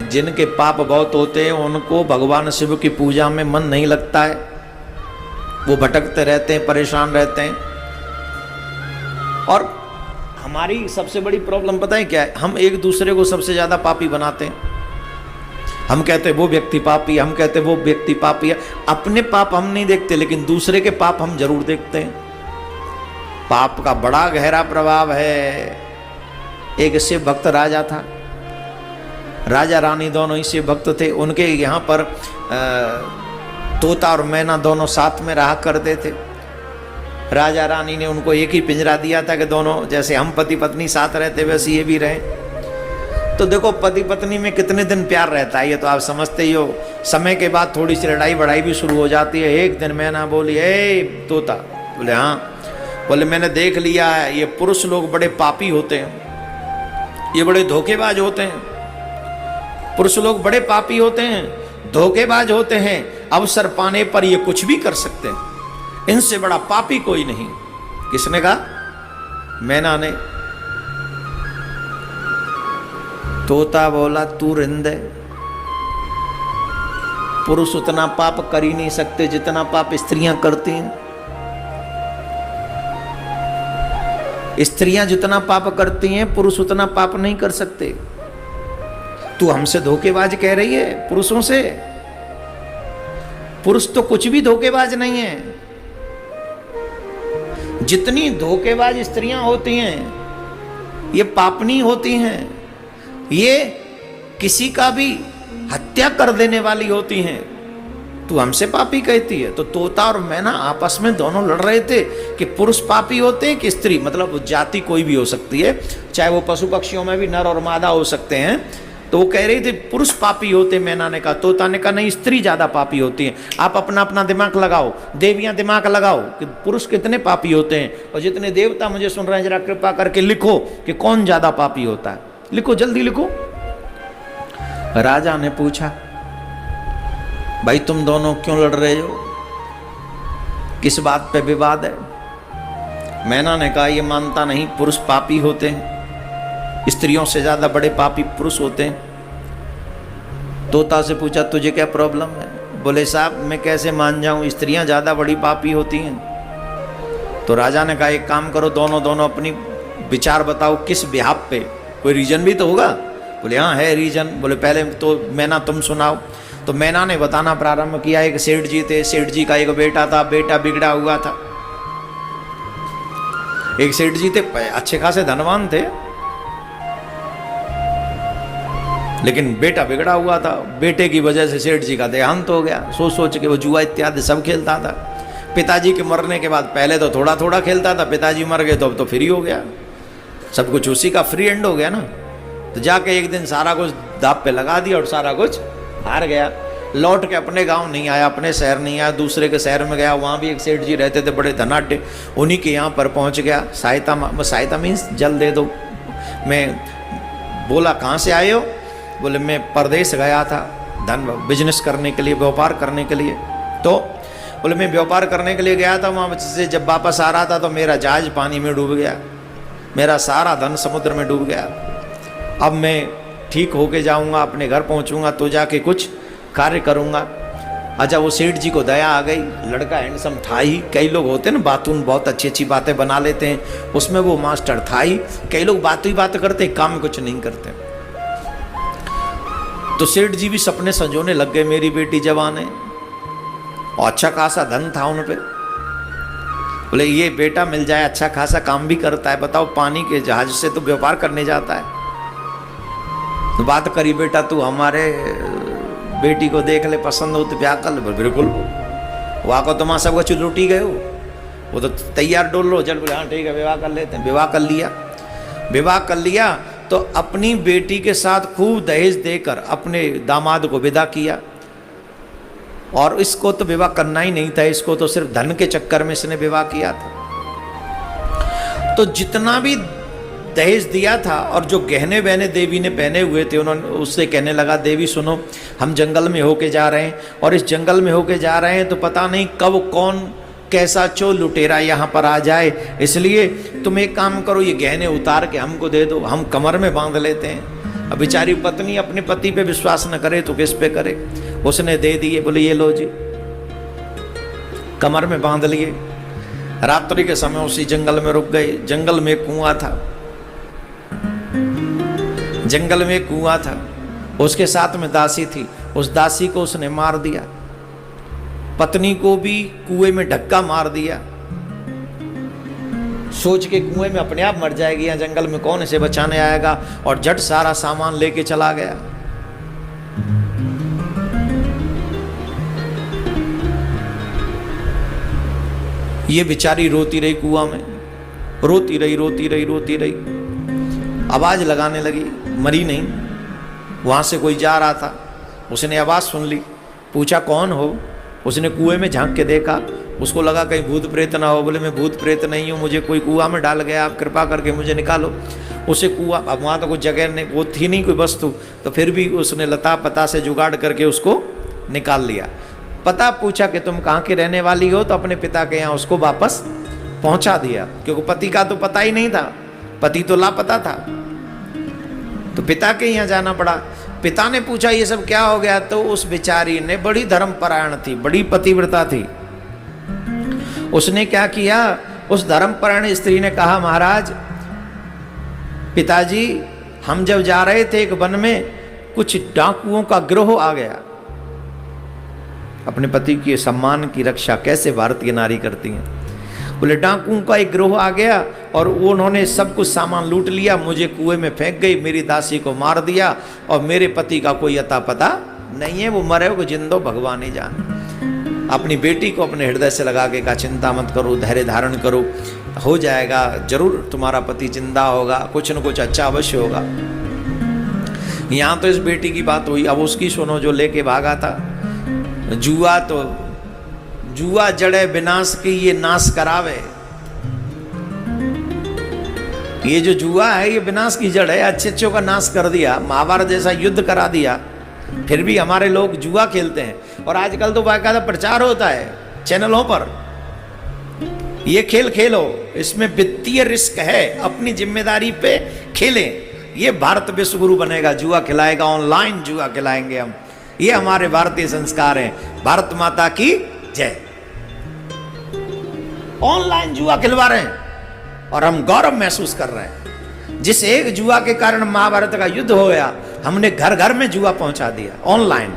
जिनके पाप बहुत होते हैं उनको भगवान शिव की पूजा में मन नहीं लगता है, वो भटकते रहते हैं, परेशान रहते हैं। और हमारी सबसे बड़ी प्रॉब्लम पता है क्या है? हम एक दूसरे को सबसे ज्यादा पापी बनाते हैं। हम कहते हैं वो व्यक्ति पापी, हम कहते हैं वो व्यक्ति पापी है। अपने पाप हम नहीं देखते, लेकिन दूसरे के पाप हम जरूर देखते हैं। पाप का बड़ा गहरा प्रभाव है। एक शिव भक्त राजा था, राजा रानी दोनों ही शिव भक्त थे। उनके यहाँ पर तोता और मैना दोनों साथ में रहा करते थे। राजा रानी ने उनको एक ही पिंजरा दिया था कि दोनों, जैसे हम पति पत्नी साथ रहते वैसे ये भी रहे। तो देखो पति पत्नी में कितने दिन प्यार रहता है ये तो आप समझते ही हो। समय के बाद थोड़ी सी लड़ाई बढ़ाई भी शुरू हो जाती है। एक दिन मैना बोली, ए तोता, बोले हाँ। बोले मैंने देख लिया है ये पुरुष लोग बड़े पापी होते हैं, ये बड़े धोखेबाज होते हैं। पुरुष लोग बड़े पापी होते हैं, धोखेबाज होते हैं, अवसर पाने पर ये कुछ भी कर सकते हैं, इनसे बड़ा पापी कोई नहीं। किसने कहा? मैना ने। तोता बोला तू रिंदे, पुरुष उतना पाप कर ही नहीं सकते जितना पाप स्त्रियां करती हैं। स्त्रियां जितना पाप करती हैं पुरुष उतना पाप नहीं कर सकते। तू हमसे धोखेबाज कह रही है पुरुषों से? पुरुष तो कुछ भी धोखेबाज नहीं है। जितनी धोखेबाज स्त्रियां होती हैं ये पापनी होती हैं, ये किसी का भी हत्या कर देने वाली होती हैं। तू हमसे पापी कहती है? तो तोता और मैना आपस में दोनों लड़ रहे थे कि पुरुष पापी होते हैं कि स्त्री, मतलब जाति कोई भी हो सकती है, चाहे वो पशु पक्षियों में भी नर और मादा हो सकते हैं। तो वो कह रही थी पुरुष पापी होते। मैना ने कहा, तोता ने कहा नहीं, स्त्री ज्यादा पापी होती है। आप अपना अपना दिमाग लगाओ, देवियां दिमाग लगाओ कि पुरुष कितने पापी होते हैं, और जितने देवता मुझे सुन रहे हैं जरा कृपा करके लिखो कि कौन ज्यादा पापी होता है। लिखो, जल्दी लिखो। राजा ने पूछा, भाई तुम दोनों क्यों लड़ रहे हो, किस बात पे विवाद है? मैना ने कहा ये मानता नहीं, पुरुष पापी होते हैं, स्त्रियों से ज्यादा बड़े पापी पुरुष होते हैं। तोता से पूछा तुझे क्या प्रॉब्लम है? बोले साहब मैं कैसे मान जाऊं, स्त्रियां ज्यादा बड़ी पापी होती हैं। तो राजा ने कहा एक काम करो, दोनों अपनी विचार बताओ, किस बिहाफ पे, कोई रीजन भी तो होगा। बोले हाँ है रीजन। बोले पहले तो मैना तुम सुनाओ। तो मैना ने बताना प्रारंभ किया। एक सेठ जी थे, सेठ जी का एक बेटा था, बेटा बिगड़ा हुआ था। एक सेठ जी थे, अच्छे खासे धनवान थे, लेकिन बेटा बिगड़ा हुआ था। बेटे की वजह से सेठ जी का देहांत हो गया। सोच सोच के वो जुआ इत्यादि सब खेलता था। पिताजी के मरने के बाद पहले तो थोड़ा थोड़ा खेलता था, पिताजी मर गए तो अब तो फ्री हो गया, सब कुछ उसी का फ्री एंड हो गया ना। तो जाके एक दिन सारा कुछ दाप पे लगा दिया और सारा कुछ हार गया। लौट के अपने गांव नहीं आया, अपने शहर नहीं आया, दूसरे के शहर में गया। वहाँ भी एक सेठ जी रहते थे बड़े धनाढ्य, उन्हीं के यहाँ पर पहुँच गया। सहायता मीन्स जल दे दो। मैं बोला कहाँ से आए हो? बोले मैं परदेश गया था धन बिजनेस करने के लिए, व्यापार करने के लिए। तो बोले मैं व्यापार करने के लिए गया था, वहाँ से जब वापस आ रहा था तो मेरा जहाज पानी में डूब गया, मेरा सारा धन समुद्र में डूब गया। अब मैं ठीक होके जाऊँगा, अपने घर पहुँचूँगा तो जाके कुछ कार्य करूँगा। अच्छा वो सेठ जी को दया आ गई, लड़का हैंडसम था ही। कई लोग होते हैं ना बातून, बहुत अच्छी अच्छी बातें बना लेते हैं, उसमें वो मास्टर था ही। कई लोग बात ही बात करते, काम में कुछ नहीं करते। तो सेठ जी भी सपने संजोने लग गए, मेरी बेटी जवान है और अच्छा खासा धन था उन पे। बोले ये बेटा मिल जाए, अच्छा खासा काम भी करता है, बताओ पानी के जहाज से तो व्यापार करने जाता है। तो बात करी, बेटा तू हमारे बेटी को देख ले, पसंद हो तो ब्याह कर ले। बिल्कुल, वहाँ को तुम सब कुछ लूटी गए हो, वो तो तैयार डोल लो। चल बोले हाँ ठीक है विवाह कर लेते हैं। विवाह कर लिया। विवाह कर लिया तो अपनी बेटी के साथ खूब दहेज देकर अपने दामाद को विदा किया। और इसको तो विवाह करना ही नहीं था, इसको तो सिर्फ धन के चक्कर में इसने विवाह किया था। तो जितना भी दहेज दिया था और जो गहने बहने देवी ने पहने हुए थे, उन्होंने उससे कहने लगा देवी सुनो, हम जंगल में होके जा रहे हैं और इस जंगल में होके जा रहे हैं तो पता नहीं कब कौन कैसा चोर लुटेरा यहाँ पर आ जाए, इसलिए तुम एक काम करो, ये गहने उतार के हमको दे दो, हम कमर में बांध लेते हैं। अब बेचारी पत्नी अपने पति पे विश्वास न करे तो किस पे करे। उसने दे दिए, बोले ये लो जी, कमर में बांध लिए। रात्रि के समय उसी जंगल में रुक गए। जंगल में कुआं था, जंगल में कुआं था, उसके साथ में दासी थी। उस दासी को उसने मार दिया, पत्नी को भी कुएं में धक्का मार दिया, सोच के कुएं में अपने आप मर जाएगी, या जंगल में कौन इसे बचाने आएगा, और झट सारा सामान लेके चला गया। ये बेचारी रोती रही कुआं में, रोती रही रोती रही रोती रही, आवाज लगाने लगी, मरी नहीं। वहां से कोई जा रहा था, उसने आवाज सुन ली, पूछा कौन हो। उसने कुएं में झांक के देखा, उसको लगा कहीं भूत प्रेत ना हो। बोले मैं भूत प्रेत नहीं हूँ, मुझे कोई कुआं में डाल गया, आप कृपा करके मुझे निकालो। उसे कुआं, अब वहाँ तो कुछ जगह नहीं, वो थी नहीं कोई वस्तु, तो फिर भी उसने लता पता से जुगाड़ करके उसको निकाल लिया। पता पूछा कि तुम कहाँ की रहने वाली हो, तो अपने पिता के यहाँ उसको वापस पहुँचा दिया, क्योंकि पति का तो पता ही नहीं था, पति तो लापता था, तो पिता के यहाँ जाना पड़ा। पिता ने पूछा ये सब क्या हो गया, तो उस बेचारी ने, बड़ी धर्मपरायण थी, बड़ी पतिव्रता थी, उसने क्या किया, उस धर्मपरायण स्त्री ने कहा महाराज पिताजी, हम जब जा रहे थे एक वन में, कुछ डाकुओं का गिरोह आ गया। अपने पति के सम्मान की रक्षा कैसे भारतीय नारी करती हैं। बोले डाकुओं का एक गिरोह आ गया और उन्होंने सब कुछ सामान लूट लिया, मुझे कुएं में फेंक गई, मेरी दासी को मार दिया, और मेरे पति का कोई अता पता नहीं है, वो मरे हो जिंदो भगवान ही जाने। अपनी बेटी को अपने हृदय से लगा के कहा चिंता मत करो, धैर्य धारण करो, हो जाएगा, जरूर तुम्हारा पति जिंदा होगा, कुछ न कुछ अच्छा अवश्य होगा। यहाँ तो इस बेटी की बात हुई, अब उसकी सुनो जो लेके भागा था। जुआ तो जुआ जड़े विनाश की ये नाश करावे। ये जो जुआ है ये विनाश की जड़ है, अच्छे अच्छों का नाश कर दिया, महाभारत जैसा युद्ध करा दिया, फिर भी हमारे लोग जुआ खेलते हैं। और आजकल तो बाकायदा प्रचार होता है चैनलों पर, ये खेल खेलो, इसमें वित्तीय रिस्क है, अपनी जिम्मेदारी पे खेलें। ये भारत विश्व गुरु बनेगा, जुआ खिलाएगा, ऑनलाइन जुआ खिलाएंगे हम। ये हमारे भारतीय संस्कार हैं। भारत माता की जय। ऑनलाइन जुआ खिलवा रहे हैं और हम गौरव महसूस कर रहे हैं। जिस एक जुआ के कारण महाभारत का युद्ध हो गया, हमने घर घर में जुआ पहुंचा दिया ऑनलाइन।